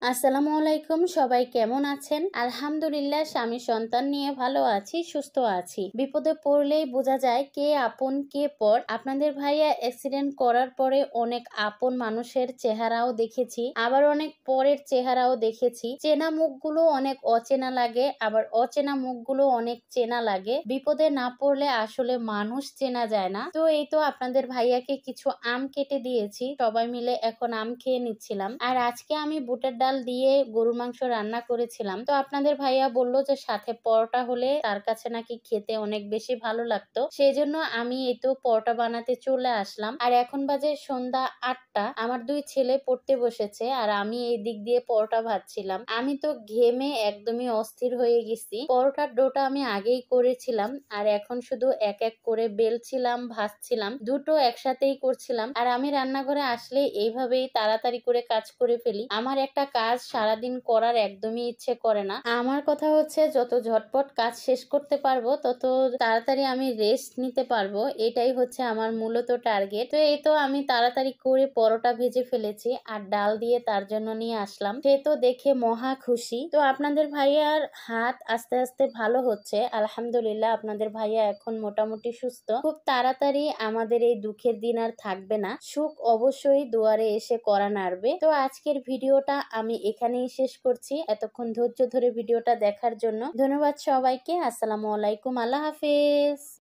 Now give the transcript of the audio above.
আসসালামু আলাইকুম, সবাই কেমন আছেন? আলহামদুলিল্লাহ, স্বামী সন্তান নিয়ে ভালো আছি, সুস্থ আছি। বিপদে পড়লেই বোঝা যায় কে আপন কে পর। আপনাদের ভাইয়া অ্যাক্সিডেন্ট করার পরে অনেক আপন মানুষের চেহারাও দেখেছি, আবার অনেক পরের চেহারাও দেখেছি। চেনা মুখগুলো অনেক অচেনা লাগে, আবার অচেনা মুখগুলো অনেক চেনা লাগে। বিপদে না পড়লে আসলে মানুষ চেনা যায় না। তো এই তো আপনাদের ভাইয়াকে কিছু আম কেটে দিয়েছি, সবাই মিলে এখন আম খেয়ে নিচ্ছিলাম। আর আজকে আমি বুটের ডাল দিয়ে গরুর মাংস রান্না করেছিলাম। তো আপনাদের ভাইয়া বলল যে সাথে পরোটা হলে তার কাছে নাকি খেতে অনেক বেশি ভালো লাগতো, সেই জন্য আমি এই তো পরোটা বানাতে চলে আসলাম। আর এখন বাজে সন্ধ্যা 8টা। আমার দুই ছেলে পড়তে বসেছে আর আমি এই দিক দিয়ে পরোটা ভাজছিলাম। আমি তো ঘেমে একদমই অস্থির হয়ে গেছি। পরোটার ডোটা আমি আগেই করেছিলাম আর এখন শুধু এক এক করে বেলছিলাম, ভাজছিলাম, দুটো একসাথেই করছিলাম। আর আমি রান্নাঘরে আসলে এইভাবেই তাড়াতাড়ি করে কাজ করে ফেলি। আমার একটা কাজ সারাদিন করার একদমই ইচ্ছে করে না। আমার কথা হচ্ছে যত ঝটপট কাজ শেষ করতে পারবো তত তাড়াতাড়ি আমি রেস্ট নিতে পারবো, এটাই হচ্ছে আমার মূলত টার্গেট। তো এই তো আমি তাড়াতাড়ি করে পরোটা ভেজে ফেলেছি আর ডাল দিয়ে তার জন্য নিয়ে আসলাম। সে তো দেখে মহা খুশি। তো আপনাদের ভাইয়ার হাত আস্তে আস্তে ভালো হচ্ছে, আলহামদুলিল্লাহ। আপনাদের ভাইয়া এখন মোটামুটি সুস্থ। খুব তাড়াতাড়ি আমাদের এই দুঃখের দিন আর থাকবে না। সুখ অবশ্যই দুয়ারে এসে করা নাড়বে। তো আজকের ভিডিওটা আমি এখানেই শেষ করছি। এতক্ষণ ধৈর্য ধরে ভিডিওটা দেখার জন্য ধন্যবাদ সবাইকে। আসসালামু আলাইকুম, আল্লাহ হাফেজ।